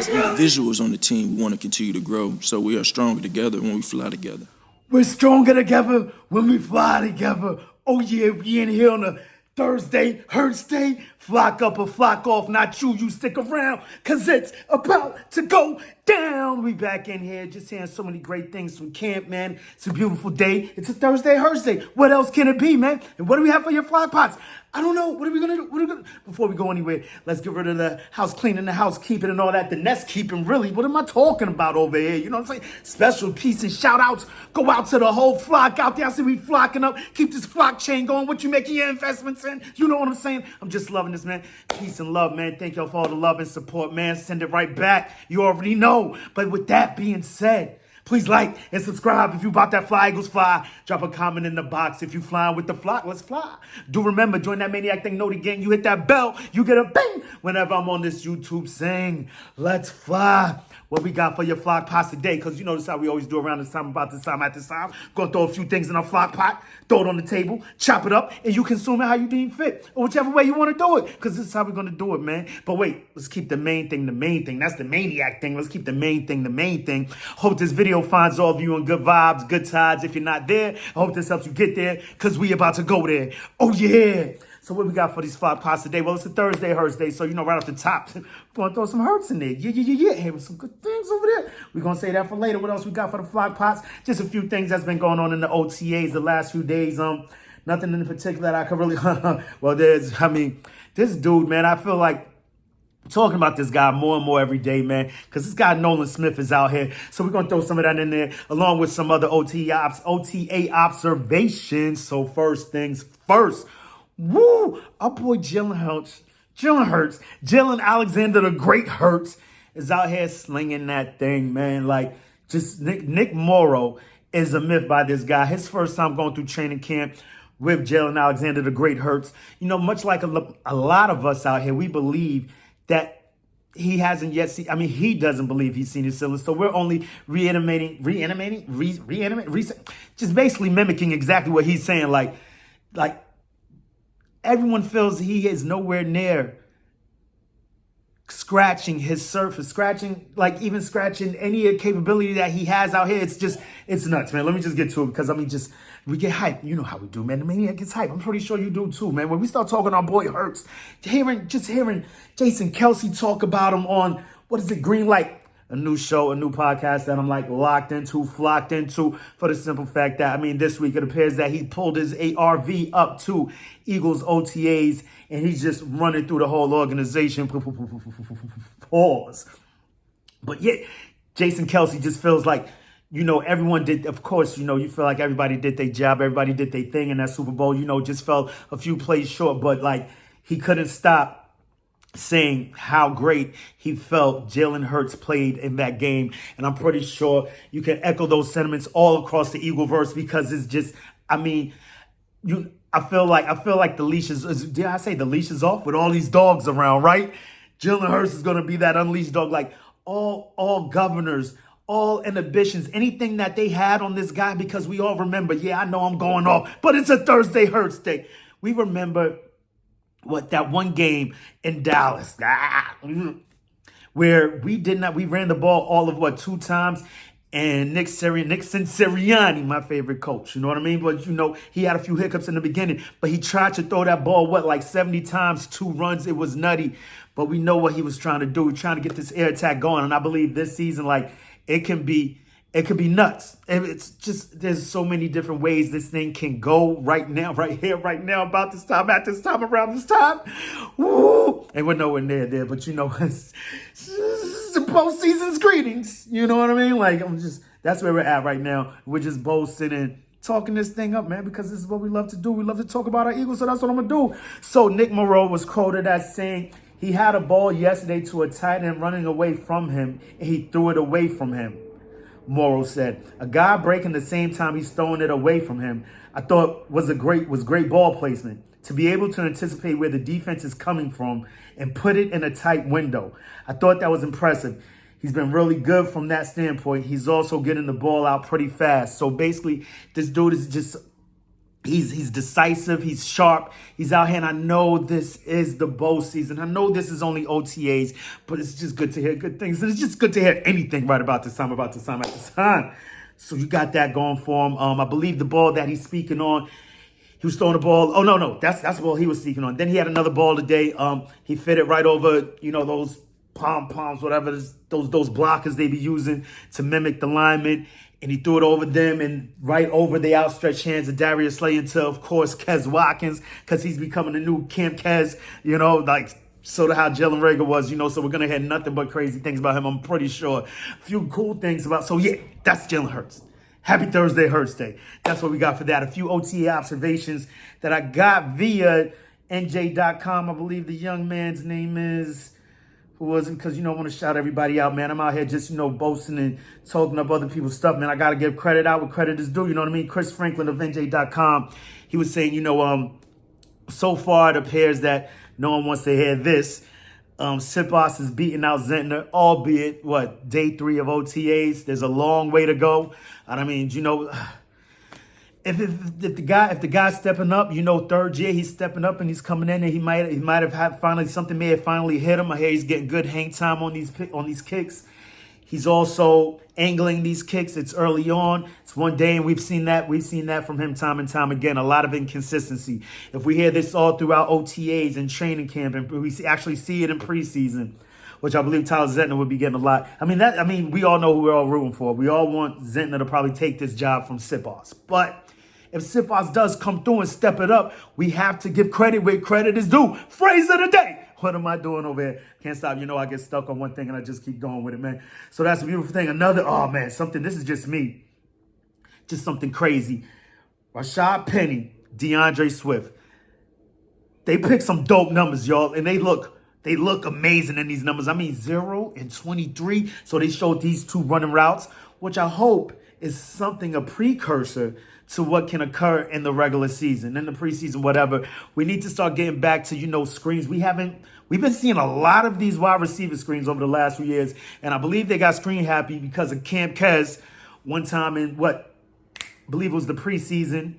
visuals on the team, we want to continue to grow. So we are stronger together when we fly together. We're stronger together when we fly together. Oh yeah, we in here on a Thursday, Hurts Day. Flock up or flock off, not you stick around, cause it's about to go down. We back in here, just hearing so many great things from camp, man. It's a beautiful day. It's a Thursday, Hurts Day. What else can it be, man? And what do we have for your flock pots? I don't know. What are we gonna do? Before we go anywhere, let's get rid of the house cleaning, the housekeeping, and all that. The nest keeping, really. What am I talking about over here? You know what I'm saying? Special peace and shout outs go out to the whole flock out there. I see we flocking up. Keep this flock chain going. What you making your investments in? You know what I'm saying? I'm just loving this, man. Peace and love, man. Thank y'all for all the love and support, man. Send it right back. You already know. But with that being said, please like and subscribe if you bought that Fly Eagles Fly. Drop a comment in the box if you flying with the flock. Let's fly. Do remember, join that Maniac Thing Note again. You hit that bell, you get a bing whenever I'm on this YouTube saying, let's fly. What we got for your flock pots today? Because you know this is how we always do around this time, about this time, at this time. Gonna throw a few things in our flock pot, throw it on the table, chop it up, and you consume it how you deem fit. Or whichever way you want to do it. Because this is how we're gonna do it, man. But wait, let's keep the main thing the main thing. That's the maniac thing. Let's keep the main thing the main thing. Hope this video finds all of you in good vibes, good tides. If you're not there, I hope this helps you get there. Because we about to go there. Oh yeah. So what we got for these flock pots today? Well, it's a Thursday, Hurts Day. So, you know, right off the top, we're going to throw some Hurts in there. Yeah. Hey, with some good things over there. We're going to say that for later. What else we got for the flock pots? Just a few things that's been going on in the OTAs the last few days. Nothing in particular that I could really... well, this dude, man, I feel like talking about this guy more and more every day, man, because this guy Nolan Smith is out here. So we're going to throw some of that in there along with some other OTA observations. So first things first. Woo! Our boy Jalen Hurts, Jalen Alexander the Great Hurts is out here slinging that thing, man. Like, just Nick Morrow is a myth by this guy. His first time going through training camp with Jalen Alexander the Great Hurts. You know, much like a lot of us out here, we believe that he hasn't yet seen, he doesn't believe he's seen his ceiling. So we're only just basically mimicking exactly what he's saying. Like, everyone feels he is nowhere near scratching his surface, even scratching any capability that he has out here. It's nuts, man. Let me just get to it because, we get hype. You know how we do, man. The Maniac gets hype. I'm pretty sure you do too, man. When we start talking our boy Hurts, hearing Jason Kelsey talk about him on, Green Light, a new show, a new podcast that I'm locked into, flocked into, for the simple fact that, this week it appears that he pulled his ARV up to Eagles OTAs and he's just running through the whole organization. Pause. But yeah, Jason Kelsey just feels like, everyone did, of course, you feel like everybody did their job, everybody did their thing in that Super Bowl, just fell a few plays short, but he couldn't stop saying how great he felt Jalen Hurts played in that game. And I'm pretty sure you can echo those sentiments all across the Eagleverse because it's just, I feel like the leash did I say the leash is off with all these dogs around, right? Jalen Hurts is going to be that unleashed dog, all governors, all inhibitions, anything that they had on this guy, because we all remember, I know I'm going off, but it's a Thursday Hurts Day. We remember that one game in Dallas, where we ran the ball all of 2 times, and Nick Sirianni, my favorite coach, you know what I mean? But he had a few hiccups in the beginning, but he tried to throw that ball 70 times, 2 runs. It was nutty, but we know what he was trying to do. He's trying to get this air attack going, and I believe this season, it can be nuts. It's just, there's so many different ways this thing can go right now, right here, right now, about this time, at this time, around this time. Woo! And we're nowhere near there, but it's the Boast-season's greetings. You know what I mean? That's where we're at right now. We're just boasting and talking this thing up, man, because this is what we love to do. We love to talk about our Eagles, so that's what I'm going to do. So Nick Morrow was quoted as saying, he had a ball yesterday to a tight end running away from him, and he threw it away from him. Morrow said, a guy breaking the same time he's throwing it away from him, I thought was great ball placement. To be able to anticipate where the defense is coming from and put it in a tight window. I thought that was impressive. He's been really good from that standpoint. He's also getting the ball out pretty fast. So basically, this dude is just He's decisive. He's sharp. He's out here, and I know this is the Boast-season. I know this is only OTAs, but it's just good to hear good things. And it's just good to hear anything right about this time. So you got that going for him. I believe the ball that he's speaking on, he was throwing the ball. Oh, no. That's the ball he was speaking on. Then he had another ball today. He fit it right over, those pom-poms, whatever, those blockers they be using to mimic the linemen. And he threw it over them and right over the outstretched hands of Darius Slay into, of course, Kes Watkins, because he's becoming the new Camp Kes, like sort of how Jalen Rager was, so we're going to hear nothing but crazy things about him, I'm pretty sure. A few cool things about, so yeah, that's Jalen Hurts. Happy Thursday, Hurts Day. That's what we got for that. A few OTA observations that I got via NJ.com. I believe the young man's name is... wasn't because, I want to shout everybody out, man. I'm out here just, boasting and talking up other people's stuff, man. I got to give credit out where credit is due, you know what I mean? Chris Franklin of NJ.com, he was saying, so far it appears that no one wants to hear this. Sipos is beating out Zentner, albeit, day 3 of OTAs. There's a long way to go. I mean, if the guy's stepping up, third year he's stepping up and he's coming in and he might have had something may have finally hit him. I hear he's getting good hang time on these kicks. He's also angling these kicks. It's early on. It's one day, and we've seen that from him time and time again. A lot of inconsistency. If we hear this all throughout OTAs and training camp, and we actually see it in preseason, which I believe Tyler Zentner would be getting a lot. We all know who we're all rooting for. We all want Zentner to probably take this job from Sipos. But if Sipos does come through and step it up, we have to give credit where credit is due. Phrase of the day. What am I doing over here? Can't stop. I get stuck on one thing and I just keep going with it, man. So that's a beautiful thing. This is just me. Just something crazy. Rashad Penny, DeAndre Swift. They picked some dope numbers, y'all, and they look amazing in these numbers. 0 and 23. So they showed these 2 running routes, which I hope is something, a precursor to what can occur in the regular season, in the preseason, whatever. We need to start getting back to, screens. We've been seeing a lot of these wide receiver screens over the last few years, and I believe they got screen happy because of Camp Kes one time in I believe it was the preseason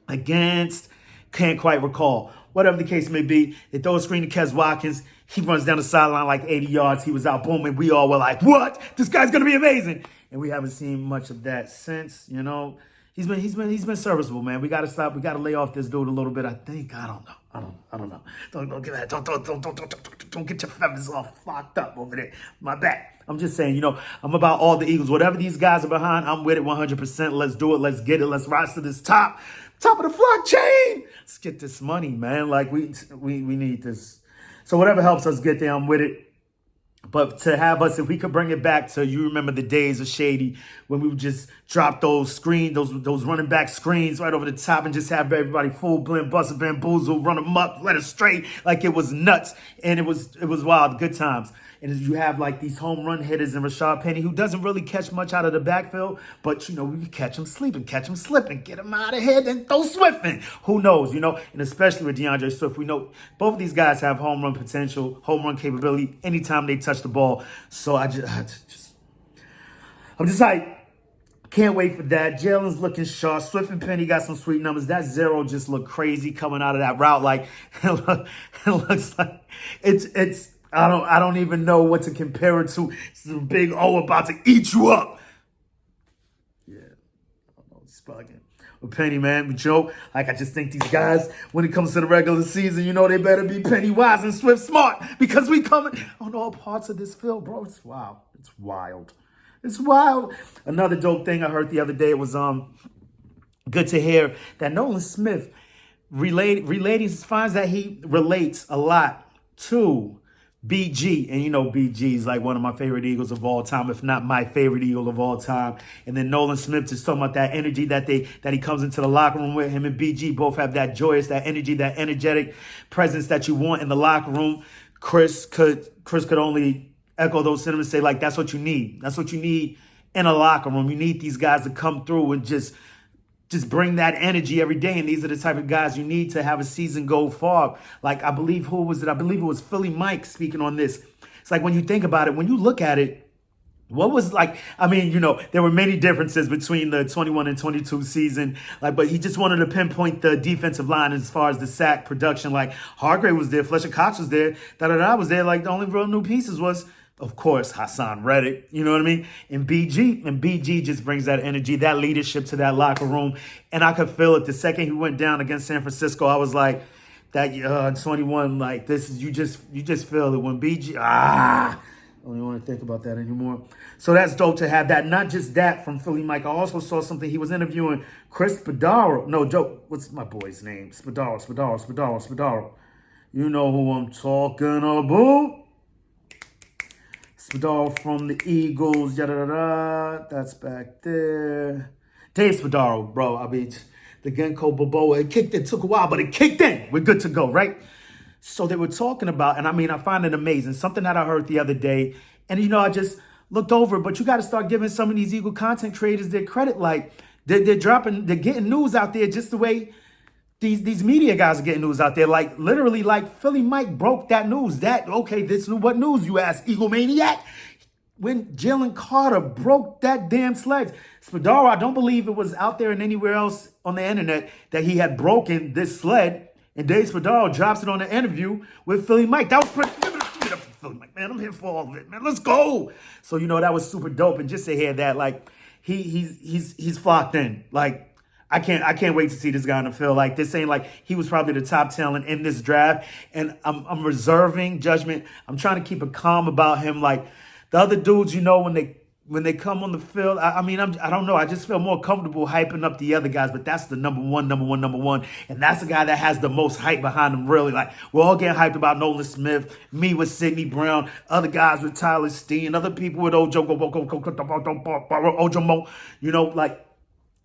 against, can't quite recall. Whatever the case may be, they throw a screen to Kes Watkins. He runs down the sideline like 80 yards. He was out, boom, and we all were like, what? This guy's going to be amazing. And we haven't seen much of that since, He's been serviceable, man. We got to stop. We got to lay off this dude a little bit. I think. I don't know. Don't get that. Don't get your feathers all flocked up over there. My bad. I'm just saying, I'm about all the Eagles. Whatever these guys are behind, I'm with it 100%. Let's do it. Let's get it. Let's rise to this top of the flock chain. Let's get this money, man. Like we need this. So whatever helps us get there, I'm with it. But to have us, if we could bring it back to, you remember the days of Shady when we would just drop those running back screens right over the top and just have everybody full blend, bust a bamboozle, run them up, let it straight like it was nuts. And it was wild, good times. And you have like these home run hitters and Rashad Penny, who doesn't really catch much out of the backfield, but we catch him sleeping, catch him slipping, get him out of here, and throw Swift in. Who knows, and especially with DeAndre Swift, we know both of these guys have home run potential, home run capability anytime they touch the ball. So I'm just like, can't wait for that. Jalen's looking sharp. Swift and Penny got some sweet numbers. That 0 just looked crazy coming out of that route. Like it looks like it's. I don't even know what to compare it to. It's a big O about to eat you up. Yeah, I don't know. It's bugging. But Penny, man, I just think these guys, when it comes to the regular season, they better be Penny wise and Swift smart because we coming on all parts of this field, bro. It's wild. It's wild. It's wild. Another dope thing I heard the other day, it was good to hear that Nolan Smith finds that he relates a lot to BG, and BG is like one of my favorite Eagles of all time, if not my favorite Eagle of all time. And then Nolan Smith just talking about that energy that he comes into the locker room with. Him and BG both have that joyous, that energy, that energetic presence that you want in the locker room. Chris could only echo those sentiments, say like that's what you need. That's what you need in a locker room. You need these guys to come through and just bring that energy every day. And these are the type of guys you need to have a season go far. Like, I believe it was Philly Mike speaking on this. It's like when you think about it, when you look at it, What was like, I mean, there were many differences between the 21 and 22 season, but he just wanted to pinpoint the defensive line as far as the sack production. Like, Hargrave was there, Fletcher Cox was there, da-da-da was there. Like, the only real new pieces was, of course, Hassan Reddick, you know what I mean? And BG just brings that energy, that leadership to that locker room. And I could feel it. The second he went down against San Francisco, I was like, that 21, like, this is, you just feel it when I don't even want to think about that anymore. So that's dope to have that. Not just that from Philly Mike. I also saw something. He was interviewing Chris Spadaro. No, Joe. What's my boy's name? Spadaro. You know who I'm talking about. Spadaro from the Eagles. Yada-da-da. That's back there. Dave Spadaro, bro. I mean, the Genko Boboa. It kicked in. Took a while, but it kicked in. We're good to go, right? So they were talking about, and I mean, I find it amazing. Something that I heard the other day, and I just looked over, but you got to start giving some of these Eagle content creators their credit. Like, they're getting news out there just the way these media guys are getting news out there. Like, literally, like, Philly Mike broke that news. What news, you ask, Eagle Maniac? When Jalen Carter broke that damn sled. Spadaro, I don't believe it was out there and anywhere else on the internet that he had broken this sled. And Dave Spadaro drops it on the interview with Philly Mike. That was pretty. Give it up for Philly Mike, man. I'm here for all of it, man. Let's go. So that was super dope. And just to hear that, like, he's flocked in. Like, I can't wait to see this guy on the field. Like, this ain't like he was probably the top talent in this draft. And I'm reserving judgment. I'm trying to keep it calm about him. Like, the other dudes, when they come on the field, I don't know. I just feel more comfortable hyping up the other guys, but that's the number one. And that's the guy that has the most hype behind him, really. Like, we're all getting hyped about Nolan Smith, me with Sidney Brown, other guys with Tyler Steen, other people with Ojo Mo. Like,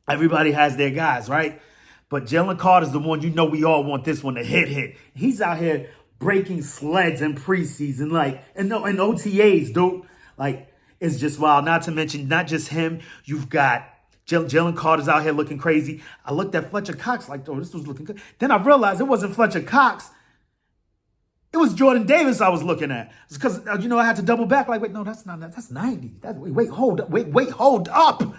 everybody has their guys, right? But Jalen Carter's the one, we all want this one to hit. He's out here breaking sleds in preseason, like, and OTAs, dude. Like, it's just wild. Not to mention, not just him. You've got Jalen Carter's out here looking crazy. I looked at Fletcher Cox like, oh, this was looking good. Then I realized it wasn't Fletcher Cox. It was Jordan Davis I was looking at. It's because, I had to double back. Like, wait, no, that's not that. That's 90. Hold up.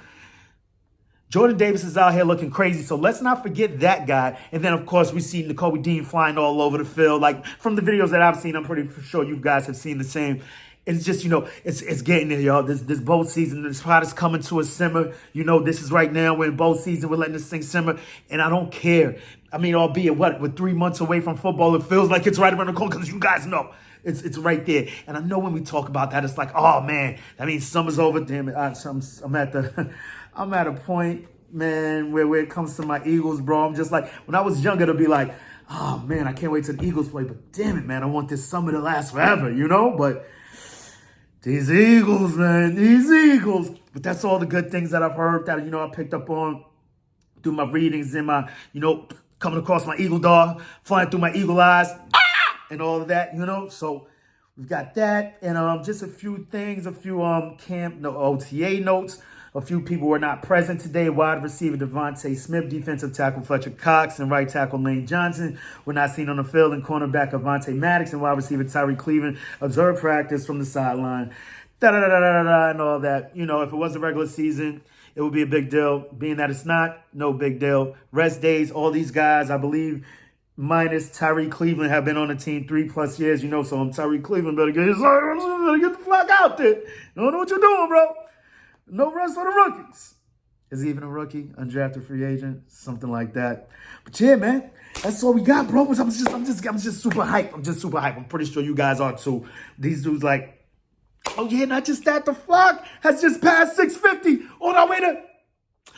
Jordan Davis is out here looking crazy. So let's not forget that guy. And then, of course, we see Nakobe Dean flying all over the field. Like, from the videos that I've seen, I'm pretty sure you guys have seen the same. It's just, it's getting there, y'all. This boat season, this pot is coming to a simmer. This is right now. We're in boat season. We're letting this thing simmer. And I don't care. I mean, albeit, we're 3 months away from football. It feels like it's right around the corner because you guys know. It's right there. And I know when we talk about that, it's like, oh, man, that means summer's over. Damn it. I'm at a point, man, where it comes to my Eagles, bro. I'm just like, when I was younger, it'd be like, oh, man, I can't wait till the Eagles play. But damn it, man, I want this summer to last forever, But these Eagles, man, these Eagles. But that's all the good things that I've heard that, I picked up on through my readings and my, coming across my Eagle dog, flying through my Eagle eyes, and all of that, So we've got that. And just a few things, a few OTA notes. A few people were not present today. Wide receiver Devontae Smith, defensive tackle Fletcher Cox, and right tackle Lane Johnson were not seen on the field. And cornerback Avonte Maddox and wide receiver Tyree Cleveland observed practice from the sideline. And all that. If it was a regular season, it would be a big deal. Being that it's not, no big deal. Rest days, all these guys, I believe, minus Tyree Cleveland, have been on the team 3+ years. So Tyree Cleveland better get the flock out there. You don't know what you're doing, bro. No rest for the rookies. Is he even a rookie? Undrafted free agent? Something like that. But yeah, man, that's all we got, bro. I'm just super hyped. I'm just super hyped. I'm pretty sure you guys are too. These dudes like, oh yeah, not just that. The flock has just passed 650 on our way to.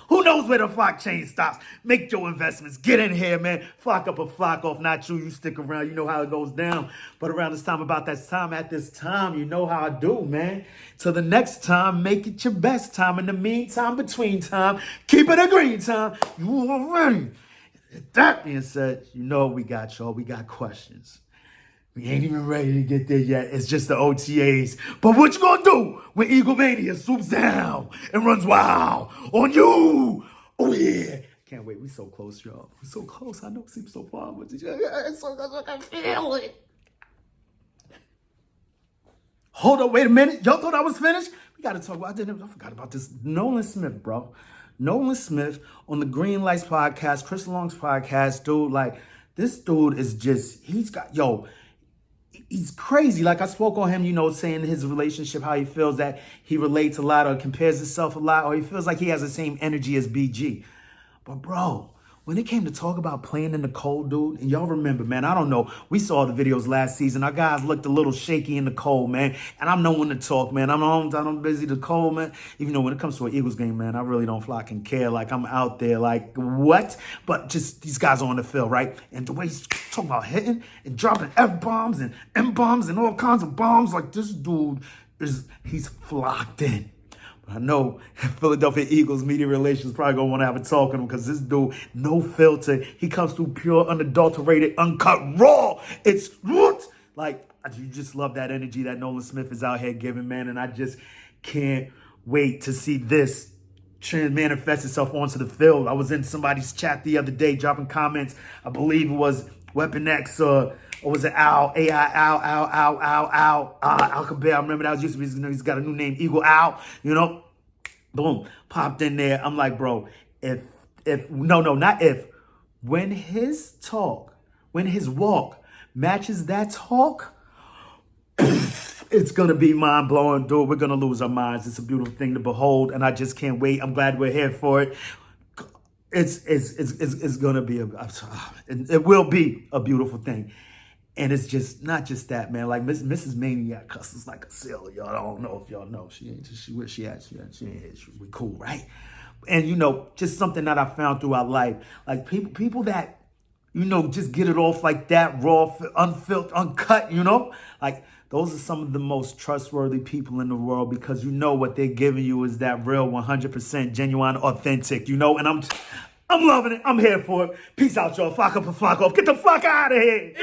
Who knows where the flock chain stops? Make your investments. Get in here, man. Flock up or flock off. Not you. You stick around. You know how it goes down. But around this time, about that time, at this time, you know how I do, man. Till the next time, make it your best time. In the meantime, between time, keep it a green time. You already. That being said, we got y'all. We got questions. We ain't even ready to get there yet. It's just the OTAs. But what you gonna do when Eagle Mania swoops down and runs wild on you? Oh, yeah. Can't wait. We so close, y'all. We so close. I know it seems so far, but it's so close. I can feel it. Hold up. Wait a minute. Y'all thought I was finished? we got to talk about, I forgot about this. Nolan Smith, bro. Nolan Smith on the Green Lights podcast, Chris Long's podcast, dude, like, this dude is just, he's crazy. Like, I spoke on him, saying his relationship, how he feels that he relates a lot or compares himself a lot, or he feels like he has the same energy as BG. But, bro, when it came to talk about playing in the cold, dude, and y'all remember, man, I don't know, we saw the videos last season. Our guys looked a little shaky in the cold, man. And I'm no one to talk, man. I'm busy the cold, man. Even though when it comes to an Eagles game, man, I really don't fucking care. Like, I'm out there, like, what? But just these guys are on the field, right? And the way he's talking about hitting and dropping F-bombs and M-bombs and all kinds of bombs, like, this dude he's flocked in. I know Philadelphia Eagles media relations probably gonna want to have a talk with him because this dude, no filter. He comes through pure, unadulterated, uncut, raw. It's root. Like, you just love that energy that Nolan Smith is out here giving, man. And I just can't wait to see this manifest itself onto the field. I was in somebody's chat the other day dropping comments. I believe it was Weapon X or was it Al? AI, Alcabell. I remember that was used to be, he's got a new name, Eagle Al, Boom, popped in there. I'm like, bro, when his walk matches that talk, it's going to be mind-blowing, dude. We're going to lose our minds. It's a beautiful thing to behold, and I just can't wait. I'm glad we're here for it. It's going to be it will be a beautiful thing. And it's just not just that, man. Like Mrs. Maniac cusses like a sailor, y'all. I don't know if y'all know. She where she at? She ain't here. We cool, right? And just something that I found throughout life, like people that just get it off like that, raw, unfiltered, uncut. Like those are some of the most trustworthy people in the world because what they're giving you is that real, 100% genuine, authentic. And I'm loving it. I'm here for it. Peace out, y'all. Flock up and flock off. Get the fuck out of here.